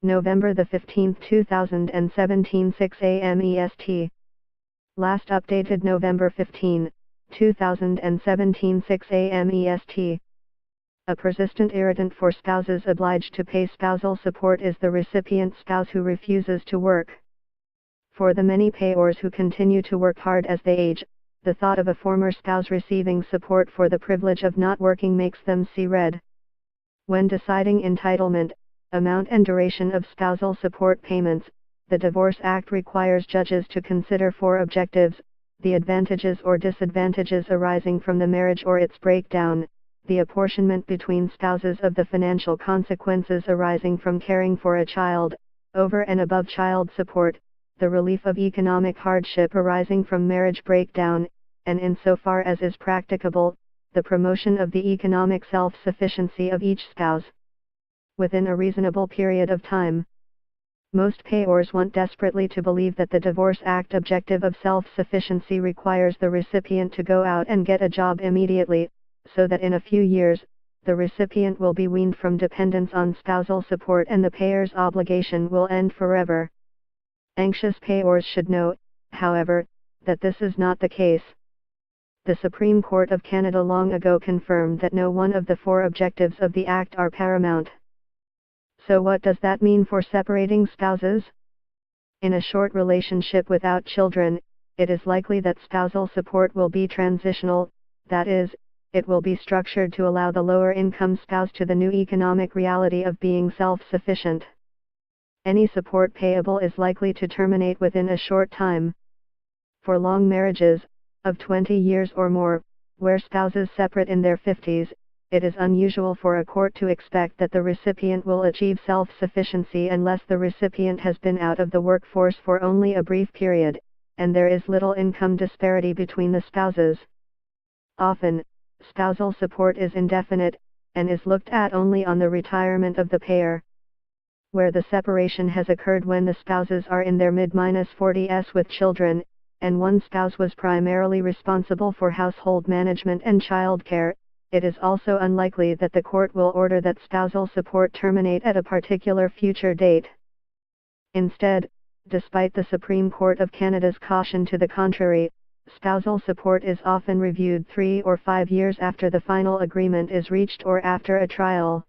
November the 15th, 2017, 6 a.m. EST. Last updated November 15, 2017, 6 a.m. EST. A persistent irritant for spouses obliged to pay spousal support is the recipient spouse who refuses to work. For the many payors who continue to work hard as they age, the thought of a former spouse receiving support for the privilege of not working makes them see red. When deciding entitlement, amount and duration of spousal support payments, the Divorce Act requires judges to consider four objectives: the advantages or disadvantages arising from the marriage or its breakdown, the apportionment between spouses of the financial consequences arising from caring for a child, over and above child support, the relief of economic hardship arising from marriage breakdown, and insofar as is practicable, the promotion of the economic self-sufficiency of each spouse within a reasonable period of time. Most payors want desperately to believe that the Divorce Act objective of self-sufficiency requires the recipient to go out and get a job immediately, so that in a few years, the recipient will be weaned from dependence on spousal support and the payer's obligation will end forever. Anxious payors should know, however, that this is not the case. The Supreme Court of Canada long ago confirmed that no one of the four objectives of the Act are paramount. So what does that mean for separating spouses? In a short relationship without children, it is likely that spousal support will be transitional, that is, it will be structured to allow the lower-income spouse to the new economic reality of being self-sufficient. Any support payable is likely to terminate within a short time. For long marriages, of 20 years or more, where spouses separate in their 50s, it is unusual for a court to expect that the recipient will achieve self-sufficiency unless the recipient has been out of the workforce for only a brief period, and there is little income disparity between the spouses. Often, spousal support is indefinite, and is looked at only on the retirement of the payer. Where the separation has occurred when the spouses are in their mid-40s with children, and one spouse was primarily responsible for household management and childcare, it is also unlikely that the court will order that spousal support terminate at a particular future date. Instead, despite the Supreme Court of Canada's caution to the contrary, spousal support is often reviewed 3 or 5 years after the final agreement is reached or after a trial.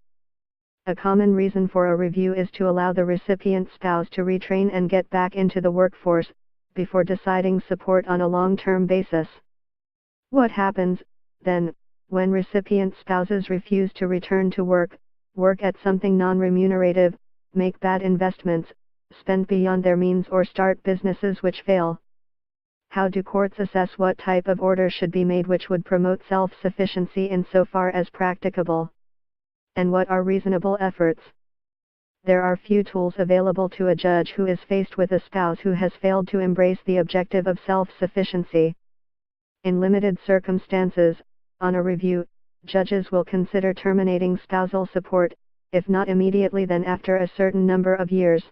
A common reason for a review is to allow the recipient spouse to retrain and get back into the workforce, before deciding support on a long-term basis. What happens, then, when recipient spouses refuse to return to work at something non-remunerative, make bad investments, spend beyond their means or start businesses which fail? How do courts assess what type of order should be made which would promote self-sufficiency insofar as practicable? And what are reasonable efforts? There are few tools available to a judge who is faced with a spouse who has failed to embrace the objective of self-sufficiency. In limited circumstances, on a review, judges will consider terminating spousal support, if not immediately then after a certain number of years.